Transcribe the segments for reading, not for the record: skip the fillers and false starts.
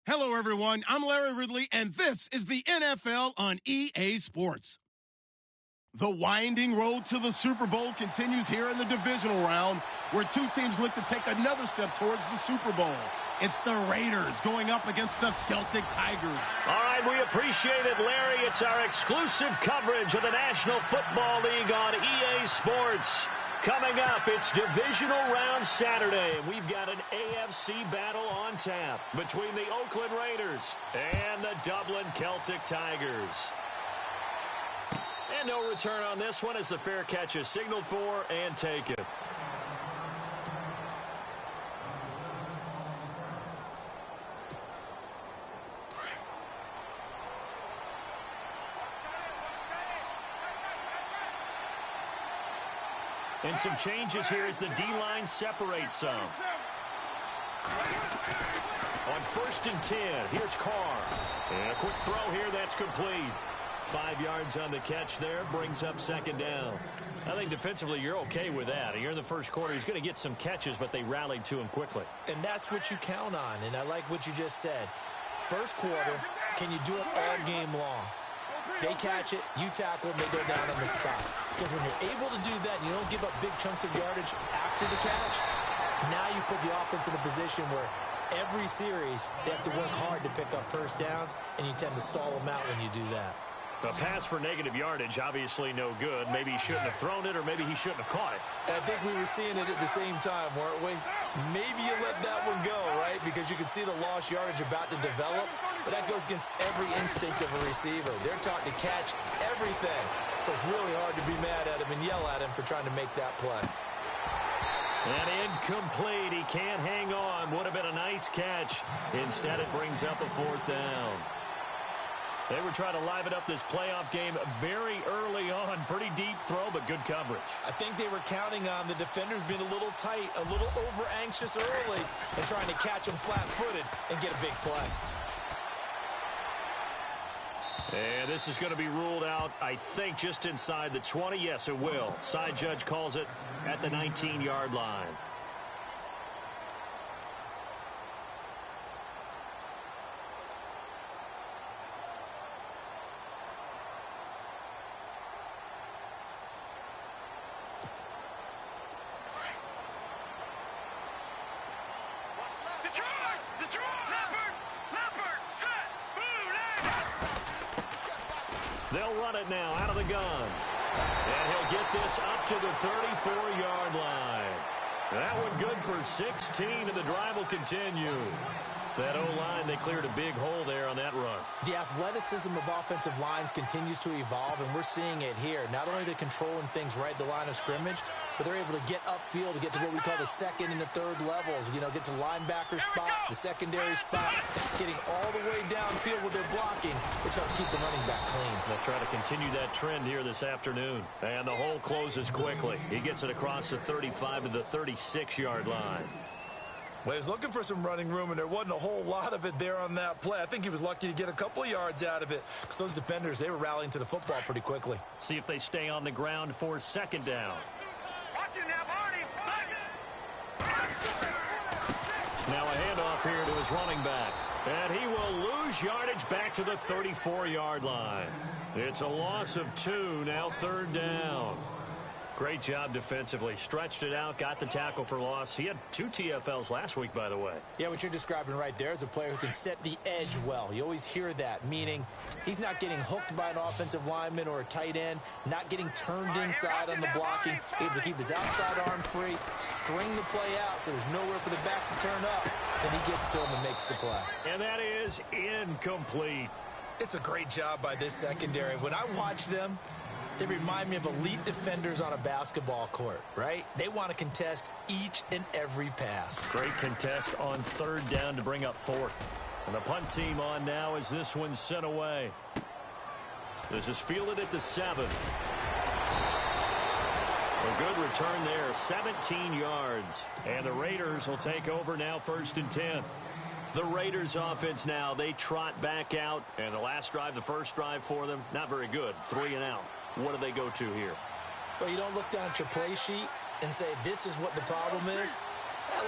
Hello, everyone. I'm Larry Ridley, and this is the NFL on EA Sports. The winding road to the Super Bowl continues here in the divisional round, where two teams look to take another step towards the Super Bowl. It's the Raiders going up against the Celtic Tigers. All right, we appreciate it, Larry. It's our exclusive coverage of the National Football League on EA Sports. Coming up, it's Divisional Round Saturday, and we've got an AFC battle on tap between the Oakland Raiders and the Dublin Celtic Tigers. And no return on this one as the fair catch is signaled for and taken. And some changes here as the D-line separates some. On 1st and 10, here's Carr. And a quick throw here, that's complete. 5 yards on the catch there, brings up 2nd down. I think defensively you're okay with that. You're in the first quarter, he's going to get some catches, but they rallied to him quickly. And that's what you count on, and I like what you just said. First quarter, can you do it all game long? They catch it, you tackle them, they go down on the spot. Because when you're able to do that, you don't give up big chunks of yardage after the catch, now you put the offense in a position where every series they have to work hard to pick up first downs, and you tend to stall them out when you do that. A pass for negative yardage, obviously no good. Maybe he shouldn't have thrown it, or maybe he shouldn't have caught it. I think we were seeing it at the same time, weren't we? Maybe you let that one go, right? Because you can see the lost yardage about to develop, but that goes against every instinct of a receiver. They're taught to catch everything. So it's really hard to be mad at him and yell at him for trying to make that play. And incomplete. He can't hang on. Would have been a nice catch. Instead, it brings up a 4th down. They were trying to liven up this playoff game very early on. Pretty deep throw, but good coverage. I think they were counting on the defenders being a little tight, a little over-anxious early, and trying to catch them flat-footed and get a big play. And this is going to be ruled out, I think, just inside the 20. Yes, it will. Side judge calls it at the 19-yard line. They'll run it now out of the gun. And he'll get this up to the 34-yard line. That one good for 16, and the drive will continue. That O-line, they cleared a big hole there on that run. The athleticism of offensive lines continues to evolve, and we're seeing it here. Not only are they controlling things right at the line of scrimmage, but they're able to get upfield to get to what we call the 2nd and the 3rd levels. You know, get to linebacker spot, the secondary spot, getting all the way downfield with their blocking, which helps keep the running back clean. They'll try to continue that trend here this afternoon. And the hole closes quickly. He gets it across the 35 to the 36-yard line. Well, he was looking for some running room, and there wasn't a whole lot of it there on that play. I think he was lucky to get a couple of yards out of it because those defenders, they were rallying to the football pretty quickly. See if they stay on the ground for 2nd down. Now a handoff here to his running back. And he will lose yardage back to the 34-yard line. It's a loss of 2, now 3rd down. Great job defensively. Stretched it out, got the tackle for loss. He had 2 TFLs last week, by the way. Yeah, what you're describing right there is a player who can set the edge well. You always hear that, meaning he's not getting hooked by an offensive lineman or a tight end, not getting turned inside on the blocking, able to keep his outside arm free, string the play out so there's nowhere for the back to turn up. Then he gets to him and makes the play. And that is incomplete. It's a great job by this secondary. When I watch them, they remind me of elite defenders on a basketball court, right? They want to contest each and every pass. Great contest on 3rd down to bring up 4th. And the punt team on now as this one's sent away. This is fielded at the 7. A good return there, 17 yards. And the Raiders will take over now 1st and 10. The Raiders offense now, they trot back out. And the last drive, the first drive for them, not very good. 3 and out. What do they go to here? Well, you don't look down at your play sheet and say, this is what the problem is.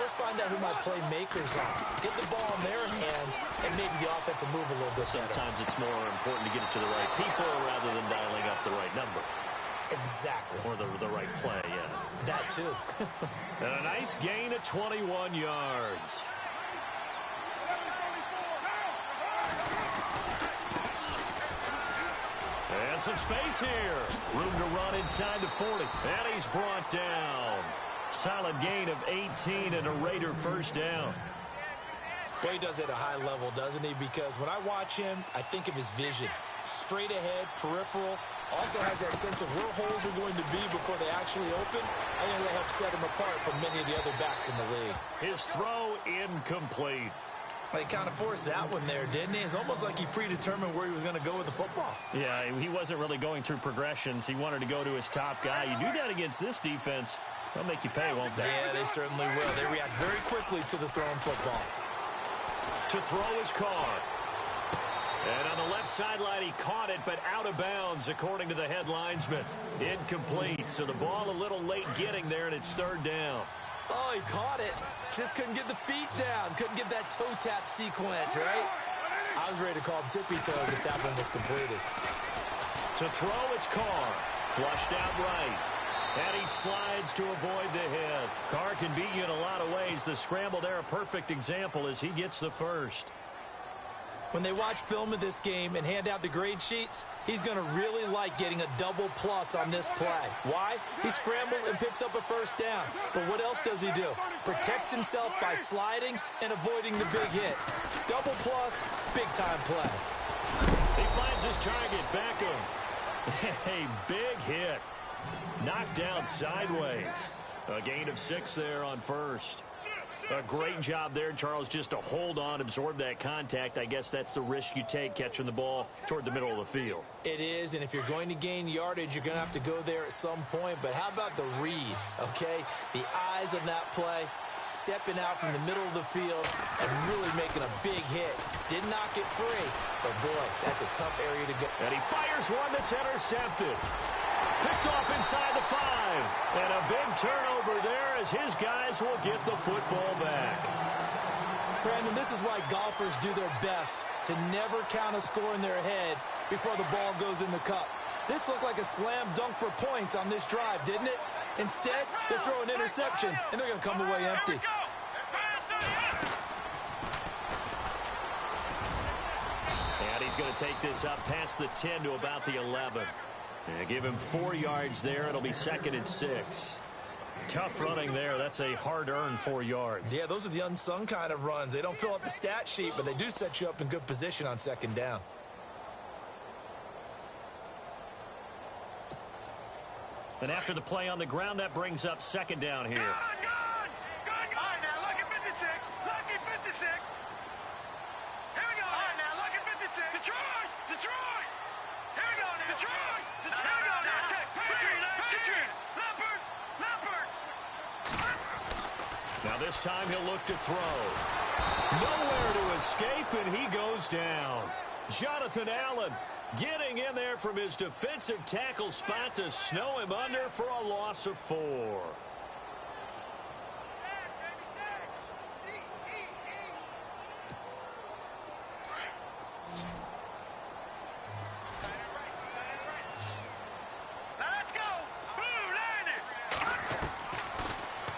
Let's find out who my playmakers are. Get the ball in their hands and maybe the offense to move a little bit better. Sometimes it's more important to get it to the right people rather than dialing up the right number. Exactly. Or the right play, yeah. That too. And a nice gain of 21 yards. And some space here. Room to run inside the 40. And he's brought down. Solid gain of 18 and a Raider first down. Boy, he does it at a high level, doesn't he? Because when I watch him, I think of his vision. Straight ahead, peripheral. Also has that sense of where holes are going to be before they actually open. I think that helps set him apart from many of the other backs in the league. His throw incomplete. Well, he kind of forced that one there, didn't he? It's almost like he predetermined where he was going to go with the football. Yeah, he wasn't really going through progressions. He wanted to go to his top guy. You do that against this defense, they'll make you pay, won't they? Yeah, they certainly will. They react very quickly to the thrown football. To throw his car. And on the left sideline, he caught it, but out of bounds, according to the head linesman. Incomplete, so the ball a little late getting there, and it's third down. Oh, he caught it. Just couldn't get the feet down. Couldn't get that toe tap sequence, right? I was ready to call him tippy toes if that one was completed. To throw, it's Carr. Flushed out right. And he slides to avoid the hit. Carr can beat you in a lot of ways. The scramble there, a perfect example as he gets the first. When they watch film of this game and hand out the grade sheets, he's going to really like getting a double plus on this play. Why? He scrambles and picks up a first down. But what else does he do? Protects himself by sliding and avoiding the big hit. Double plus, big-time play. He finds his target, Beckham. A big hit. Knocked down sideways. A gain of 6 there on first. A great job there, Charles, just to hold on, absorb that contact. I guess that's the risk you take catching the ball toward the middle of the field. It is, and if you're going to gain yardage, you're going to have to go there at some point. But how about the read, okay? The eyes of that play, stepping out from the middle of the field and really making a big hit. Didn't knock it free, but boy, that's a tough area to go. And he fires one that's intercepted. Picked off inside the 5. And a big turnover there as his guys will get the football back. Brandon, this is why golfers do their best to never count a score in their head before the ball goes in the cup. This looked like a slam dunk for points on this drive, didn't it? Instead, they throw an interception, and they're going to come away empty. And he's going to take this up past the 10 to about the 11. Yeah, give him 4 yards there. It'll be 2nd and 6. Tough running there. That's a hard-earned 4 yards. Yeah, those are the unsung kind of runs. They don't fill up the stat sheet, but they do set you up in good position on 2nd down. And after the play on the ground, that brings up 2nd down here. Good. All right, now, look at 56. Lucky 56. Here we go. All right, now, look at 56. Detroit. Here we go now. Detroit. Here we go now. Patriot. Leopard. Now this time he'll look to throw. Nowhere to escape, and he goes down. Jonathan Allen getting in there from his defensive tackle spot to snow him under for a loss of 4.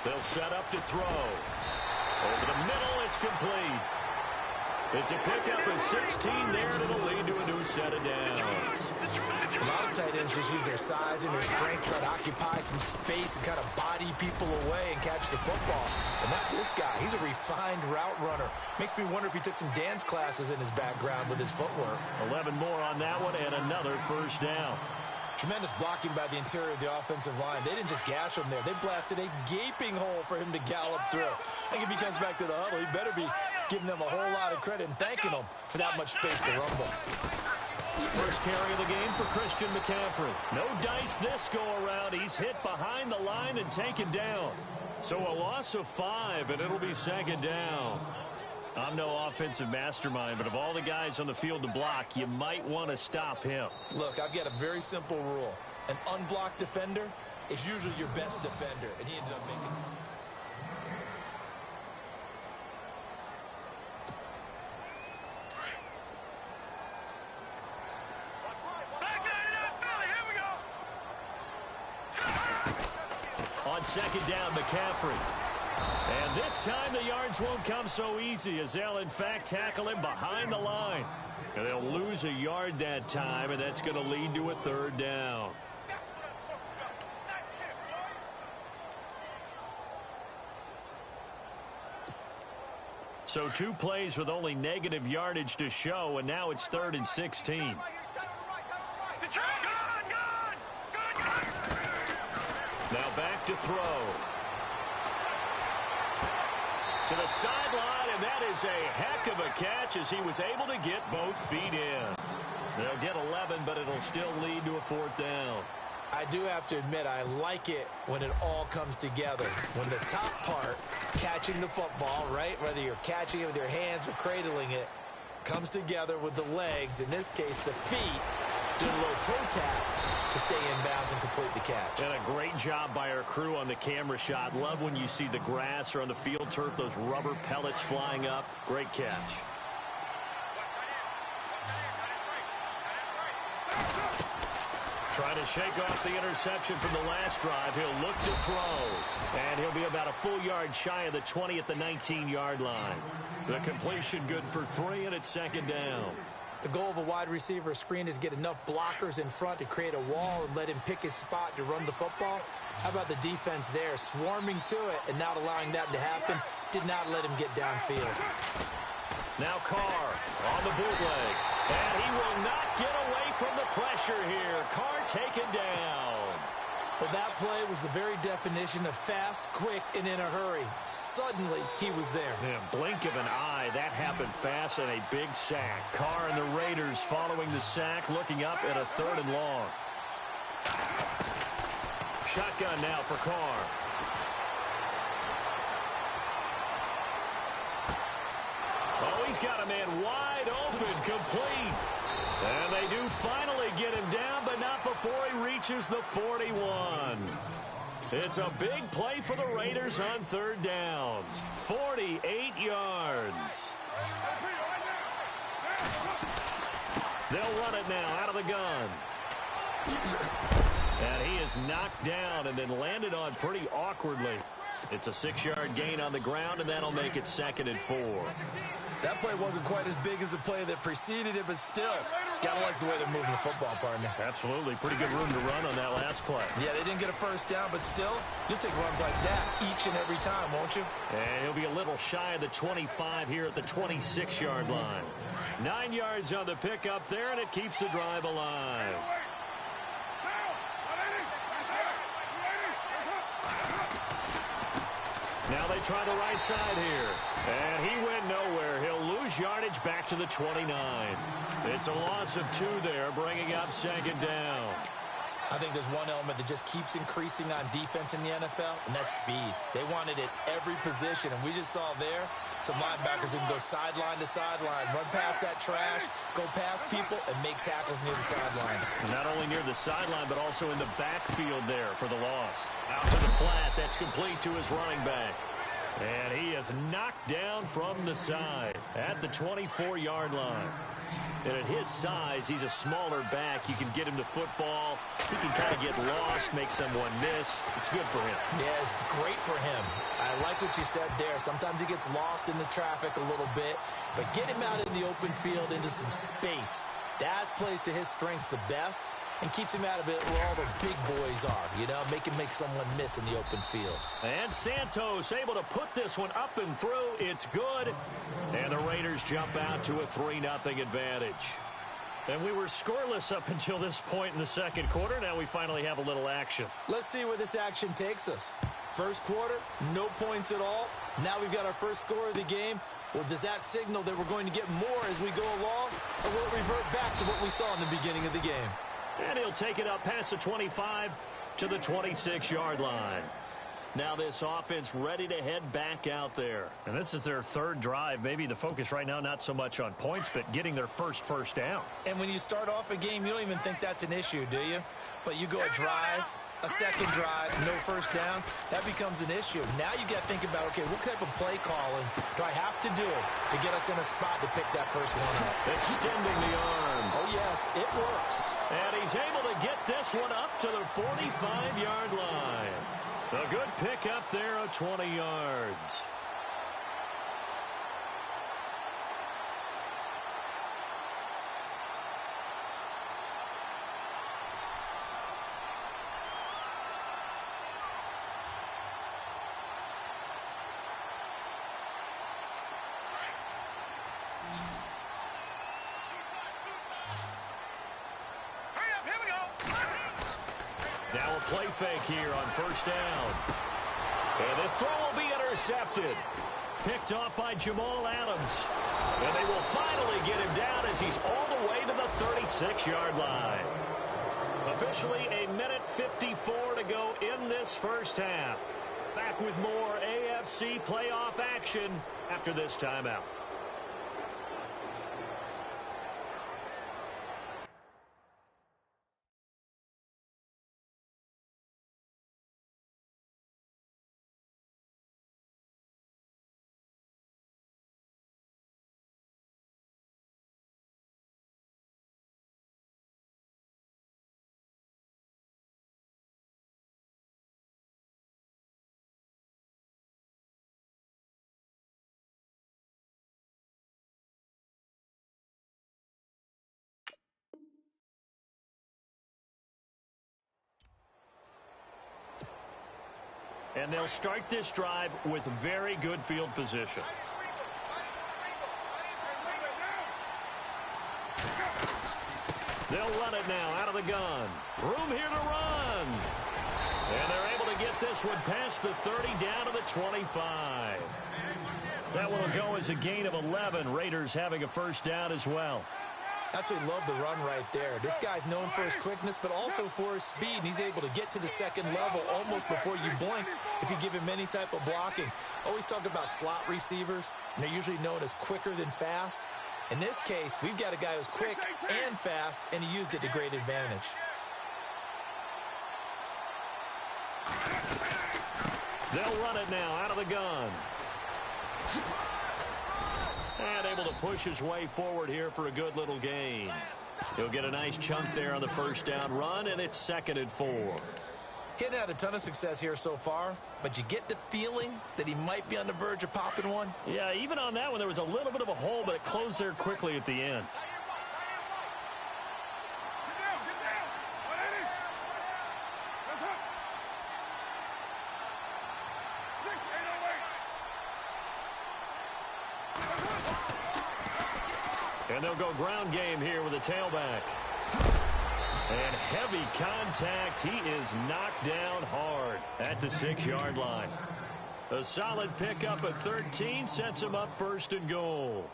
They'll set up to throw. Over the middle, it's complete. It's a pickup of 16 there, and it'll lead to a new set of downs. A lot of tight ends just use their size and their strength, try to occupy some space and kind of body people away and catch the football. But not this guy. He's a refined route runner. Makes me wonder if he took some dance classes in his background with his footwork. 11 more on that one, and another first down. Tremendous blocking by the interior of the offensive line. They didn't just gash him there. They blasted a gaping hole for him to gallop through. I think if he comes back to the huddle, he better be giving them a whole lot of credit and thanking them for that much space to rumble. First carry of the game for Christian McCaffrey. No dice this go-around. He's hit behind the line and taken down. So a loss of 5, and it'll be 2nd down. I'm no offensive mastermind, but of all the guys on the field to block, you might want to stop him. Look, I've got a very simple rule. An unblocked defender is usually your best defender, and he ended up making it. second down, McCaffrey. And this time the yards won't come so easy as they'll, in fact, tackle him behind the line. And they'll lose a yard that time, and that's going to lead to a third down. So 2 plays with only negative yardage to show, and now it's 3rd and 16. Now back to throw. To the sideline, and that is a heck of a catch as he was able to get both feet in. They'll get 11, but it'll still lead to a 4th down. I do have to admit, I like it when it all comes together. When the top part, catching the football, right, whether you're catching it with your hands or cradling it, comes together with the legs, in this case the feet, doing a little toe tap to stay in bounds and complete the catch. And a great job by our crew on the camera shot. Love when you see the grass or on the field turf, those rubber pellets flying up. Great catch. Trying to shake off the interception from the last drive. He'll look to throw. And he'll be about a full yard shy of the 20 at the 19-yard line. The completion good for 3, and it's 2nd down. The goal of a wide receiver screen is get enough blockers in front to create a wall and let him pick his spot to run the football. How about the defense there, swarming to it and not allowing that to happen? Did not let him get downfield. Now Carr on the bootleg. And he will not get away from the pressure here. Carr taken down. Well, that play was the very definition of fast, quick, and in a hurry. Suddenly, he was there. Yeah, blink of an eye. That happened fast and a big sack. Carr and the Raiders following the sack, looking up at a 3rd and long. Shotgun now for Carr. Oh, he's got a man wide open, complete. And they do finally get him down, but not before he reaches the 41. It's a big play for the Raiders on 3rd down. 48 yards. They'll run it now out of the gun. And he is knocked down and then landed on pretty awkwardly. It's a 6-yard gain on the ground, and that'll make it 2nd and 4. That play wasn't quite as big as the play that preceded it, but still, gotta like the way they're moving the football, partner. Absolutely. Pretty good room to run on that last play. Yeah, they didn't get a 1st down, but still, you'll take runs like that each and every time, won't you? And he'll be a little shy of the 25 here at the 26-yard line. 9 yards on the pickup there, and it keeps the drive alive. Now they try the right side here. And he went nowhere. He'll lose yardage back to the 29. It's a loss of 2 there, bringing up 2nd down. I think there's one element that just keeps increasing on defense in the NFL, and that's speed. They want it at every position, and we just saw there some linebackers who can go sideline to sideline, run past that trash, go past people, and make tackles near the sidelines. Not only near the sideline, but also in the backfield there for the loss. Out to the flat. That's complete to his running back. And he is knocked down from the side at the 24-yard line. And at his size, he's a smaller back. You can get him to football. He can kind of get lost, make someone miss. It's good for him. Yeah, it's great for him. I like what you said there. Sometimes he gets lost in the traffic a little bit, but get him out in the open field into some space. That plays to his strengths the best and keeps him out of it where all the big boys are, you know, make someone miss in the open field. And Santos able to put this one up and through. It's good. And the Raiders jump out to a 3-0 advantage. And we were scoreless up until this point in the 2nd quarter. Now we finally have a little action. Let's see where this action takes us. 1st quarter, no points at all. Now we've got our first score of the game. Well, does that signal that we're going to get more as we go along? Or will it revert back to what we saw in the beginning of the game? And he'll take it up past the 25 to the 26-yard line. Now this offense ready to head back out there. And this is their 3rd drive. Maybe the focus right now not so much on points, but getting their first down. And when you start off a game, you don't even think that's an issue, do you? But you go a drive, a 2nd drive, no 1st down, that becomes an issue. Now you got to think about, okay, what type of play calling do I have to do to get us in a spot to pick that first one up? Extending the arm. Oh, yes, it works. And he's able to get this one up to the 45-yard line. A good pick up there of 20 yards. Now a play fake here on first down. And this throw will be intercepted. Picked off by Jamal Adams. And they will finally get him down as he's all the way to the 36-yard line. Officially a minute 54 to go in this first half. Back with more AFC playoff action after this timeout. And they'll start this drive with very good field position. They'll run it now out of the gun. Room here to run. And they're able to get this one past the 30 down to the 25. That one will go as a gain of 11. Raiders having a first down as well. Absolutely love the run right there. This guy's known for his quickness, but also for his speed. And he's able to get to the second level almost before you blink if you give him any type of blocking. Always talk about slot receivers, and they're usually known as quicker than fast. In this case, we've got a guy who's quick and fast, and he used it to great advantage. They'll run it now out of the gun. And able to push his way forward here for a good little gain. He'll get a nice chunk there on the first down run, and it's 2nd and 4. He hadn't had a ton of success here so far, but you get the feeling that he might be on the verge of popping one. Yeah, even on that one, there was a little bit of a hole, but it closed there quickly at the end. And they'll go ground game here with a tailback. And heavy contact. He is knocked down hard at the 6-yard line. A solid pickup at 13 sets him up 1st and goal.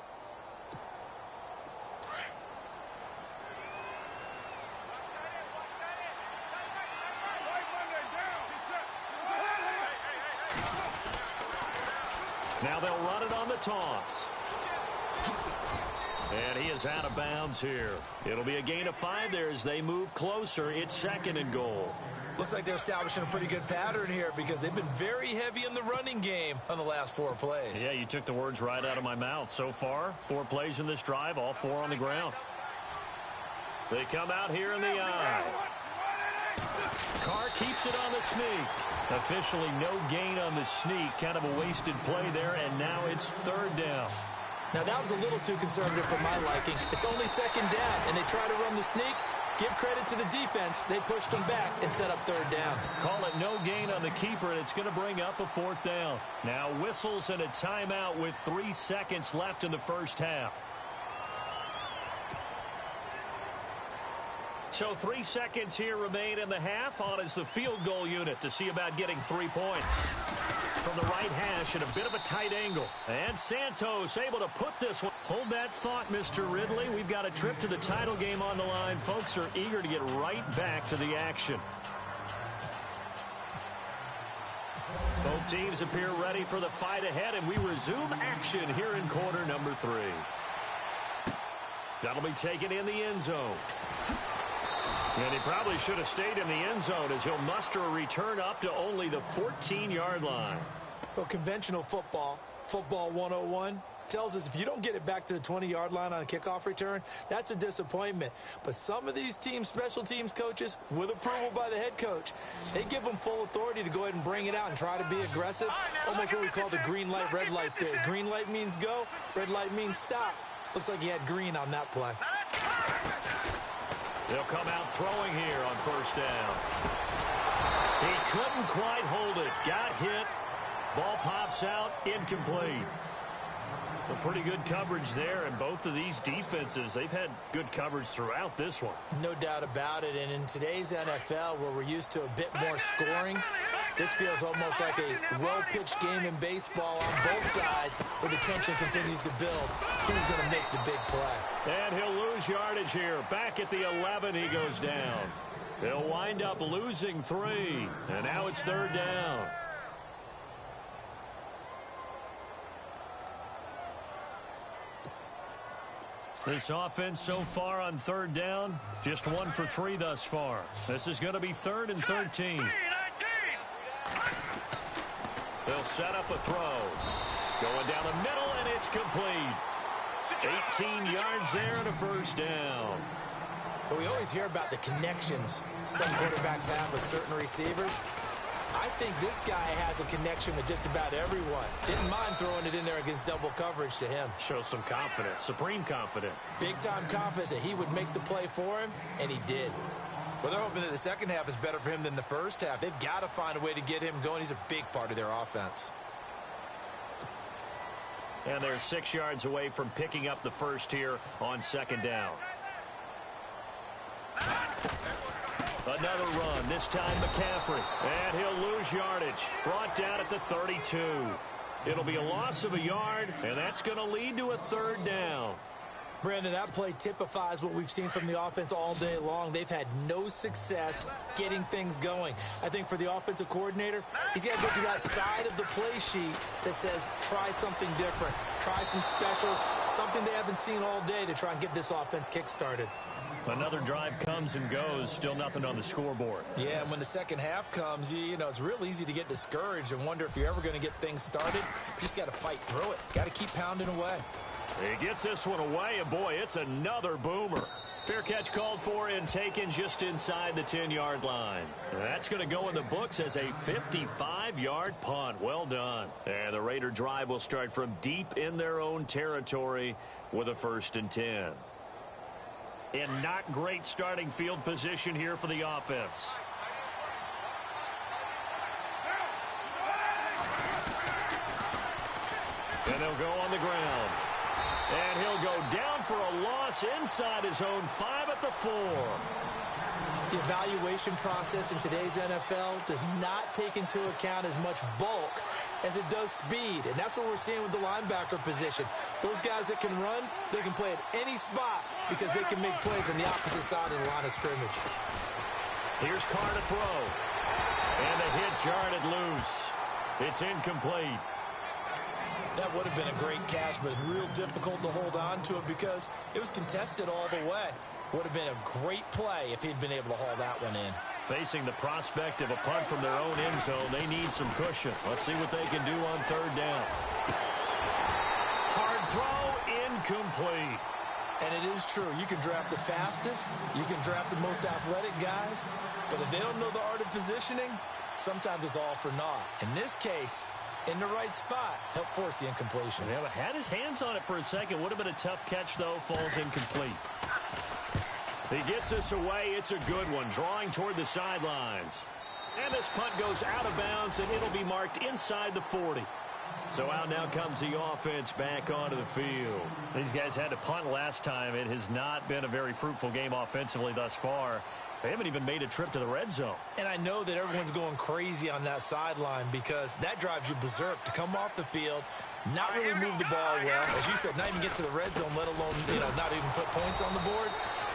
Now they'll run it on the toss. And he is out of bounds here. It'll be a gain of 5 there as they move closer. It's 2nd and goal. Looks like they're establishing a pretty good pattern here because they've been very heavy in the running game on the last 4 plays. Yeah, you took the words right out of my mouth. So far, 4 plays in this drive, all 4 on the ground. They come out here in the eye. Carr keeps it on the sneak. Officially no gain on the sneak. Kind of a wasted play there, and now it's 3rd down. Now, that was a little too conservative for my liking. It's only 2nd down, and they try to run the sneak. Give credit to the defense. They pushed them back and set up 3rd down. Call it no gain on the keeper, and it's going to bring up a 4th down. Now whistles and a timeout with 3 seconds left in the first half. So 3 seconds here remain in the half. On is the field goal unit to see about getting 3 points. From the right hash at a bit of a tight angle. And Santos able to put this one. Hold that thought, Mr. Ridley. We've got a trip to the title game on the line. Folks are eager to get right back to the action. Both teams appear ready for the fight ahead, and we resume action here in quarter number 3. That'll be taken in the end zone. And he probably should have stayed in the end zone as he'll muster a return up to only the 14-yard line. Well, conventional football, football 101, tells us if you don't get it back to the 20-yard line on a kickoff return, that's a disappointment. But some of these teams, special teams coaches, with approval by the head coach, they give them full authority to go ahead and bring it out and try to be aggressive. Almost what we call the green light, red light there. Green light means go, red light means stop. Looks like he had green on that play. They'll come out throwing here on first down. He couldn't quite hold it. Got hit. Ball pops out. Incomplete. A pretty good coverage there, and both of these defenses, they've had good coverage throughout this one. No doubt about it, and in today's NFL, where we're used to a bit more scoring, this feels almost like a well-pitched game in baseball on both sides where the tension continues to build. Who's going to make the big play? And he'll lose yardage here. Back at the 11, he goes down. They'll wind up losing 3, and now it's third down. This offense so far on third down, just 1 for 3 thus far. This is going to be 3rd and 13. They'll set up a throw. Going down the middle, and it's complete. 18 yards there and a first down. But we always hear about the connections some quarterbacks have with certain receivers. I think this guy has a connection with just about everyone. Didn't mind throwing it in there against double coverage to him. Shows some confidence, supreme confidence. Big-time confidence that he would make the play for him, and he did. Well, they're hoping that the second half is better for him than the first half. They've got to find a way to get him going. He's a big part of their offense. And they're 6 yards away from picking up the first here on second down. Another run, this time McCaffrey. And he'll lose yardage. Brought down at the 32. It'll be a loss of a yard, and that's going to lead to a third down. Brandon, that play typifies what we've seen from the offense all day long. They've had no success getting things going. I think for the offensive coordinator, he's got to go to that side of the play sheet that says, try something different. Try some specials, something they haven't seen all day to try and get this offense kick-started. Another drive comes and goes, still nothing on the scoreboard. Yeah, and when the second half comes, you know, it's real easy to get discouraged and wonder if you're ever going to get things started. You just got to fight through it. Got to keep pounding away. He gets this one away, and boy, it's another boomer. Fair catch called for and taken just inside the 10-yard line. And that's going to go in the books as a 55-yard punt. Well done. And the Raider drive will start from deep in their own territory with a 1st and 10. In not great starting field position here for the offense. And they'll go on the ground. And he'll go down for a loss inside his own 5 at the 4. The evaluation process in today's NFL does not take into account as much bulk as it does speed, and that's what we're seeing with the linebacker position. Those guys that can run, they can play at any spot because they can make plays on the opposite side of the line of scrimmage. Here's Carr to throw. And the hit jarred it loose. It's incomplete. That would have been a great catch, but it's real difficult to hold on to it because it was contested all the way. Would have been a great play if he'd been able to haul that one in. Facing the prospect of a punt from their own end zone, they need some cushion. Let's see what they can do on third down. Hard throw, incomplete. And it is true. You can draft the fastest. You can draft the most athletic guys. But if they don't know the art of positioning, sometimes it's all for naught. In this case, in the right spot, help force the incompletion. Yeah, but had his hands on it for a second. Would have been a tough catch, though. Falls incomplete. He gets this away. It's a good one. Drawing toward the sidelines. And this punt goes out of bounds, and it'll be marked inside the 40. So out now comes the offense back onto the field. These guys had to punt last time. It has not been a very fruitful game offensively thus far. They haven't even made a trip to the red zone. And I know that everyone's going crazy on that sideline because that drives you berserk to come off the field, not really move the ball well. As you said, not even get to the red zone, let alone, not even put points on the board.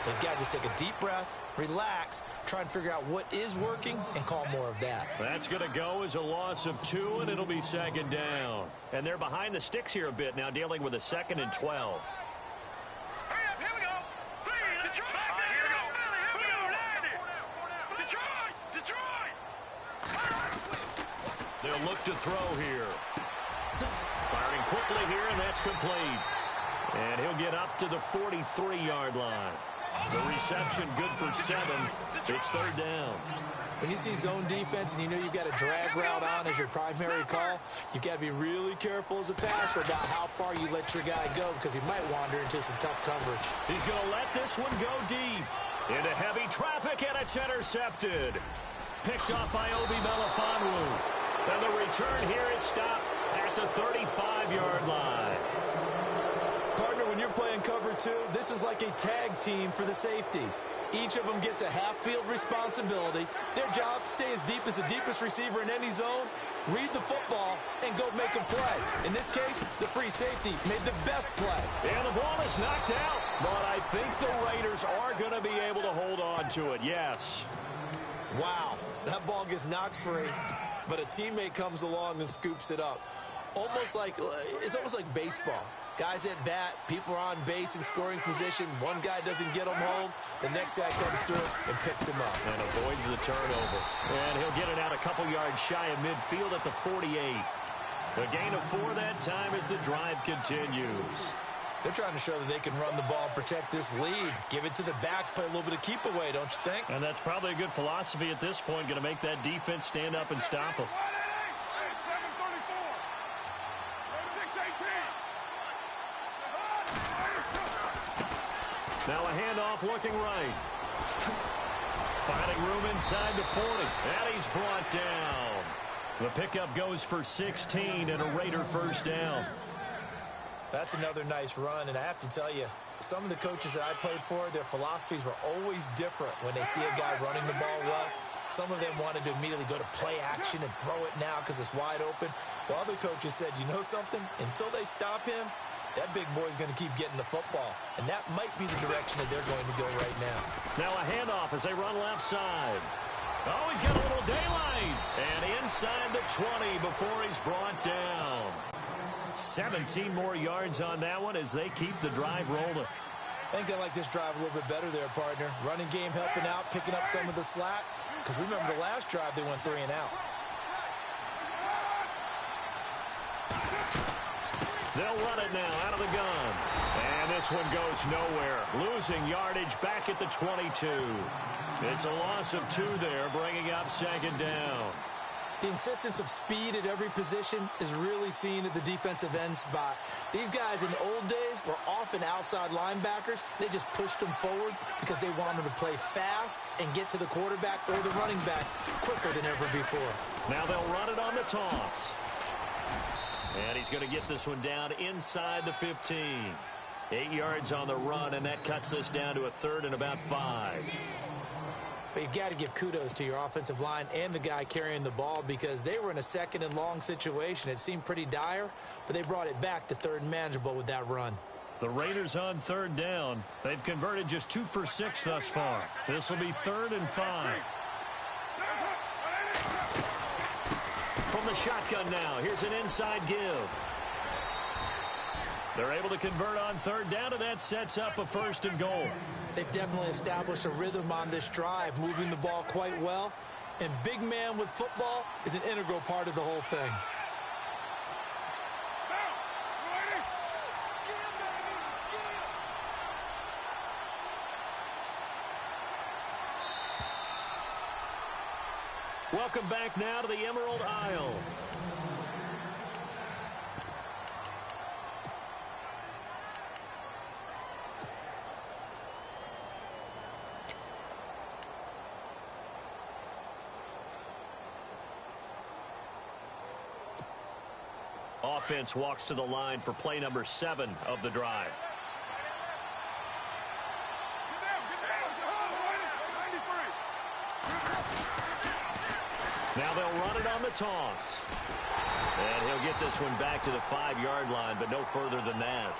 They've got to just take a deep breath, relax, try and figure out what is working, and call more of that. That's going to go as a loss of 2, and it'll be second down. And they're behind the sticks here a bit now, dealing with a 2nd and 12. Hurry up, here we go. Please, Detroit. Here we go. Detroit. They'll look to throw here. Firing quickly here, and that's complete. And he'll get up to the 43-yard line. The reception good for 7. It's third down. When you see zone defense and you know you've got a drag route on as your primary call, you've got to be really careful as a passer about how far you let your guy go because he might wander into some tough coverage. He's going to let this one go deep. Into heavy traffic, and it's intercepted. Picked off by Obi Melifonwu. And the return here is stopped at the 35-yard line. Partner, when you're playing cover 2, this is like a tag team for the safeties. Each of them gets a half-field responsibility. Their job, stay as deep as the deepest receiver in any zone, read the football, and go make a play. In this case, the free safety made the best play. And the ball is knocked out, but I think the Raiders are going to be able to hold on to it, yes. Wow, that ball gets knocked free, but a teammate comes along and scoops it up. It's almost like baseball. Guys at bat, people are on base in scoring position. One guy doesn't get him home. The next guy comes through and picks him up. And avoids the turnover. And he'll get it out a couple yards shy of midfield at the 48. The gain of 4 that time as the drive continues. They're trying to show that they can run the ball and protect this lead. Give it to the backs, play a little bit of keep away, don't you think? And that's probably a good philosophy at this point, going to make that defense stand up and stop them. Now a handoff looking right. Finding room inside the 40. And he's brought down. The pickup goes for 16 and a Raider first down. That's another nice run, and I have to tell you, some of the coaches that I played for, their philosophies were always different when they see a guy running the ball well. Some of them wanted to immediately go to play action and throw it now because it's wide open. While other coaches said, you know something? Until they stop him, that big boy's going to keep getting the football. And that might be the direction that they're going to go right now. Now a handoff as they run left side. Oh, he's got a little daylight. And inside the 20 before he's brought down. 17 more yards on that one as they keep the drive rolling. I think I like this drive a little bit better there, partner. Running game helping out, picking up some of the slack. Because remember the last drive, they went 3 and out. They'll run it now out of the gun. And this one goes nowhere. Losing yardage back at the 22. It's a loss of 2 there, bringing up second down. The insistence of speed at every position is really seen at the defensive end spot. These guys in the old days were often outside linebackers. They just pushed them forward because they wanted to play fast and get to the quarterback or the running backs quicker than ever before. Now they'll run it on the toss. And he's going to get this one down inside the 15. 8 yards on the run, and that cuts this down to a 3rd and about 5. But you've got to give kudos to your offensive line and the guy carrying the ball because they were in a 2nd and long situation. It seemed pretty dire, but they brought it back to 3rd and manageable with that run. The Raiders on 3rd down. They've converted just 2 for 6 thus far. This will be 3rd and 5. From the shotgun now, here's an inside give. They're able to convert on 3rd down, and that sets up a 1st and goal. They've definitely established a rhythm on this drive, moving the ball quite well. And big man with football is an integral part of the whole thing. Welcome back now to the Emerald Isle. Offense walks to the line for play number 7 of the drive. Now they'll run it on the toss. And he'll get this one back to the 5-yard line, but no further than that.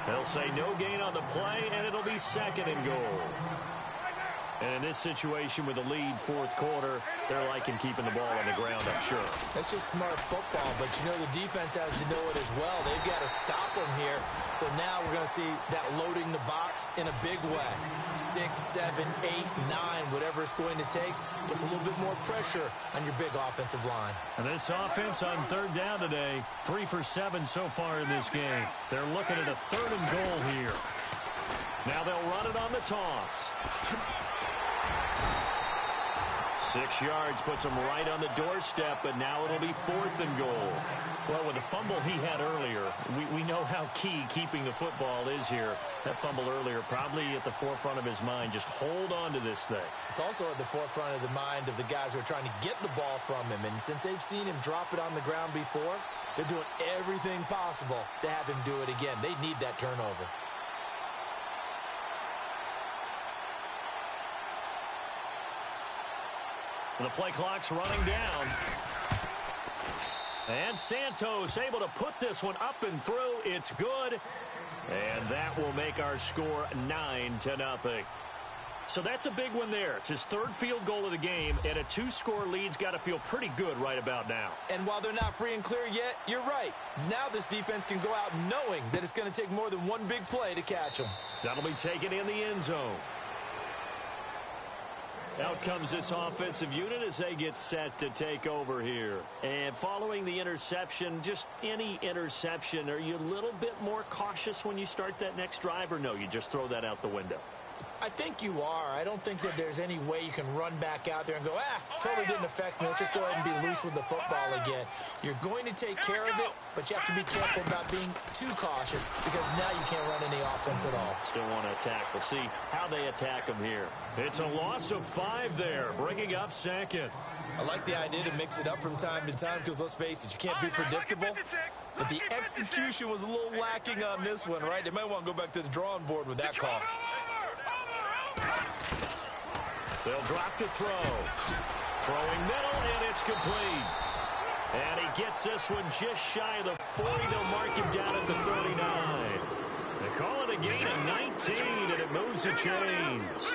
They'll say no gain on the play, and it'll be 2nd and goal. And in this situation with the lead fourth quarter, they're liking keeping the ball on the ground, I'm sure. That's just smart football, but you know the defense has to know it as well. They've got to stop them here. So now we're going to see that loading the box in a big way. 6, 7, 8, 9, whatever it's going to take, puts a little bit more pressure on your big offensive line. And this offense on third down today, 3 for 7 so far in this game. They're looking at a 3rd and goal here. Now they'll run it on the toss. 6 yards puts him right on the doorstep, but now it'll be 4th and goal. Well, with the fumble he had earlier, we know how key keeping the football is here. That fumble earlier probably at the forefront of his mind. Just hold on to this thing. It's also at the forefront of the mind of the guys who are trying to get the ball from him. And since they've seen him drop it on the ground before, they're doing everything possible to have him do it again. They need that turnover. The play clock's running down. And Santos able to put this one up and through. It's good. And that will make our score 9-0. So that's a big one there. It's his 3rd field goal of the game, and a 2-score lead's got to feel pretty good right about now. And while they're not free and clear yet, you're right. Now this defense can go out knowing that it's going to take more than one big play to catch them. That'll be taken in the end zone. Out comes this offensive unit as they get set to take over here. And following the interception, just any interception, are you a little bit more cautious when you start that next drive, or no, you just throw that out the window? I think you are. I don't think that there's any way you can run back out there and go, totally didn't affect me. Let's just go ahead and be loose with the football again. You're going to take care of it, but you have to be careful about being too cautious because now you can't run any offense at all. Still want to attack. We'll see how they attack them here. It's a loss of 5 there, bringing up 2nd. I like the idea to mix it up from time to time because, let's face it, you can't be predictable. But the execution was a little lacking on this one, right? They might want to go back to the drawing board with that call. They'll drop to throw. Throwing middle, and it's complete. And he gets this one just shy of the 40. They'll mark him down at the 39. They call it a gain of 19, and it moves the chains.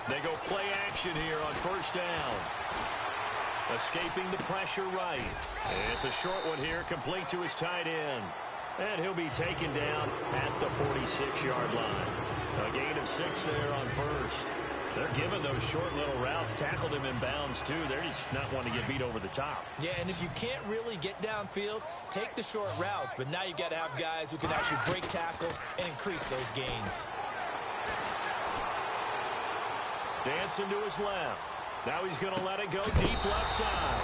They go play action here on 1st down. Escaping the pressure right. It's a short one here, complete to his tight end. And he'll be taken down at the 46-yard line. A gain of 6 there on 1st. They're giving those short little routes. Tackled him in bounds, too. They're just not wanting to get beat over the top. Yeah, and if you can't really get downfield, take the short routes. But now you got to have guys who can actually break tackles and increase those gains. Dancing to his left. Now he's going to let it go deep left side.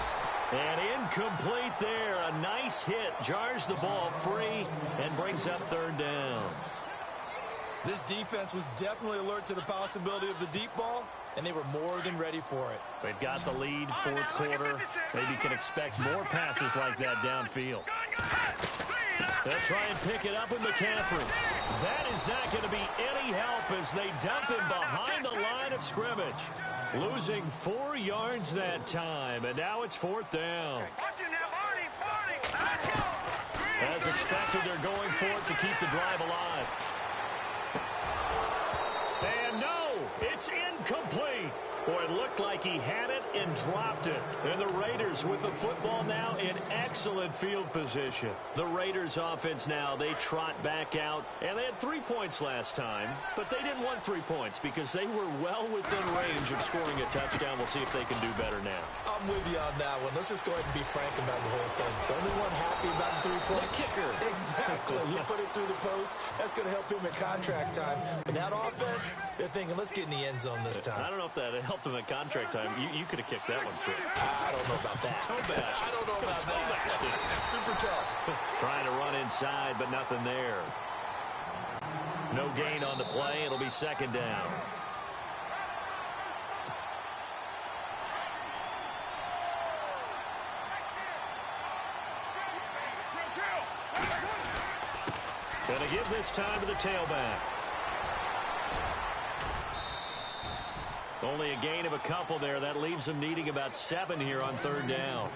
And incomplete there. A nice hit. Jars the ball free and brings up 3rd down. This defense was definitely alert to the possibility of the deep ball, and they were more than ready for it. They've got the lead, 4th quarter. Maybe can expect more passes like that downfield. They'll try and pick it up with McCaffrey. That is not going to be any help as they dump him behind the line of scrimmage. Losing 4 yards that time, and now it's 4th down. As expected, they're going for it to keep the drive alive. And no, it's incomplete. Boy, it looked like he had it and dropped it. And the Raiders with the football now in excellent field position. The Raiders offense now, they trot back out. And they had 3 points last time, but they didn't want 3 points because they were well within range of scoring a touchdown. We'll see if they can do better now. I'm with you on that one. Let's just go ahead and be frank about the whole thing. The only one happy about the 3-point kicker. Exactly. You put it through the post. That's going to help him at contract time. But that offense, they're thinking, let's get in the end zone this time. I don't know if that helped him at contract time. You could have kicked that one through. I don't know about that. I don't know about that. Super tough. Trying to run inside, but nothing there. No gain on the play. It'll be 2nd down. Going to give this time to the tailback. Only a gain of a couple there. That leaves them needing about 7 here on 3rd down.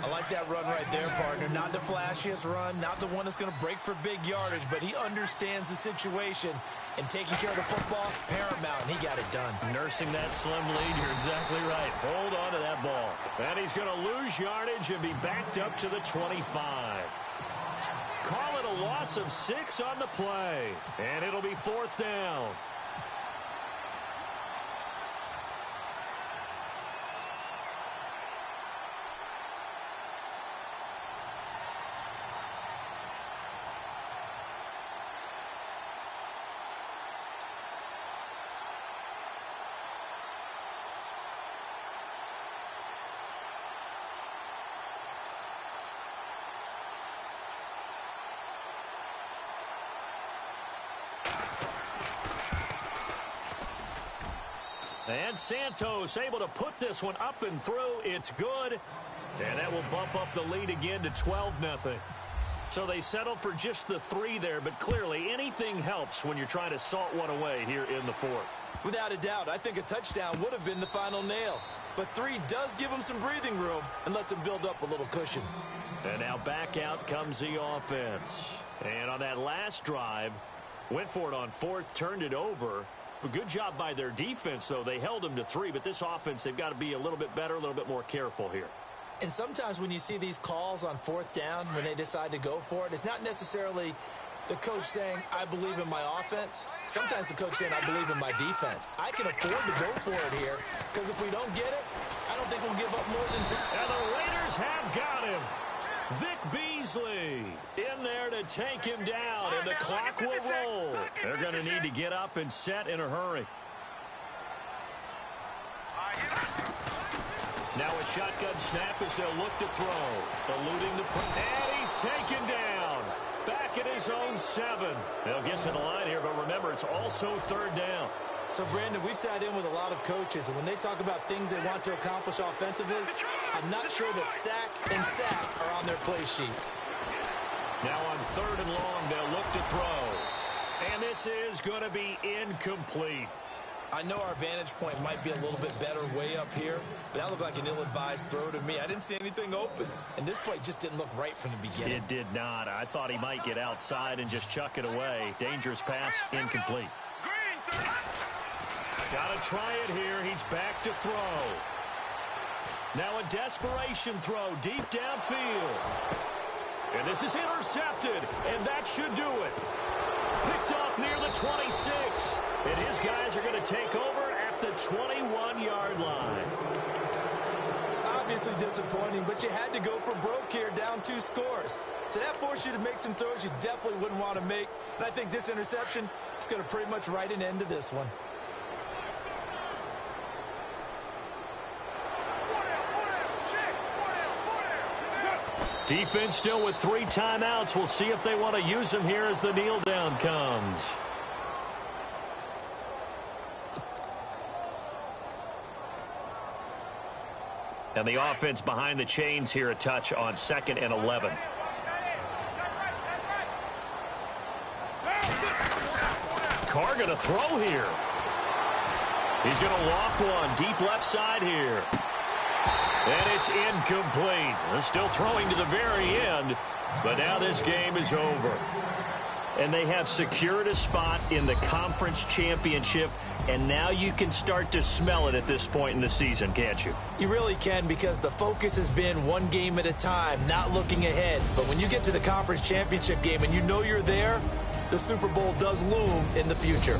I like that run right there, partner. Not the flashiest run, not the one that's going to break for big yardage, but he understands the situation, and taking care of the football, paramount, and he got it done. Nursing that slim lead, you're exactly right. Hold on to that ball. And he's going to lose yardage and be backed up to the 25. Call it a loss of 6 on the play, and it'll be 4th down. And Santos able to put this one up and through. It's good. And that will bump up the lead again to 12-0. So they settle for just the 3 there, but clearly anything helps when you're trying to salt one away here in the 4th. Without a doubt, I think a touchdown would have been the final nail. But 3 does give them some breathing room and lets them build up a little cushion. And now back out comes the offense. And on that last drive, went for it on 4th, turned it over. A good job by their defense, though. They held them to 3, but this offense, they've got to be a little bit better, a little bit more careful here. And sometimes when you see these calls on 4th down, when they decide to go for it, it's not necessarily the coach saying, I believe in my offense. Sometimes the coach saying, I believe in my defense. I can afford to go for it here, because if we don't get it, I don't think we'll give up more than 3. And the Raiders have got him. Vic Beasley in there to take him down, and the clock will roll. They're going to need to get up and set in a hurry. Now a shotgun snap as they'll look to throw. Eluding the and he's taken down. Back at his own 7. They'll get to the line here, but remember, it's also 3rd down. So, Brandon, we sat in with a lot of coaches, and when they talk about things they want to accomplish offensively, I'm not sure that sack and sack are on their play sheet. Now on 3rd and long, they'll look to throw. And this is going to be incomplete. I know our vantage point might be a little bit better way up here, but that looked like an ill-advised throw to me. I didn't see anything open, and this play just didn't look right from the beginning. It did not. I thought he might get outside and just chuck it away. Dangerous pass, incomplete. Got to try it here. He's back to throw. Now a desperation throw deep downfield. And this is intercepted, and that should do it. Picked off near the 26. And his guys are going to take over at the 21-yard line. Obviously disappointing, but you had to go for broke here, down 2 scores. So that forced you to make some throws you definitely wouldn't want to make. And I think this interception is going to pretty much write an end to this one. Defense still with 3 timeouts. We'll see if they want to use them here as the kneel down comes. And the offense behind the chains here a touch on 2nd and 11. Carr going to throw here. He's going to loft one deep left side here. And it's incomplete. They're still throwing to the very end, but now this game is over. And they have secured a spot in the conference championship, and now you can start to smell it at this point in the season, can't you? You really can, because the focus has been one game at a time, not looking ahead. But when you get to the conference championship game and you know you're there, the Super Bowl does loom in the future.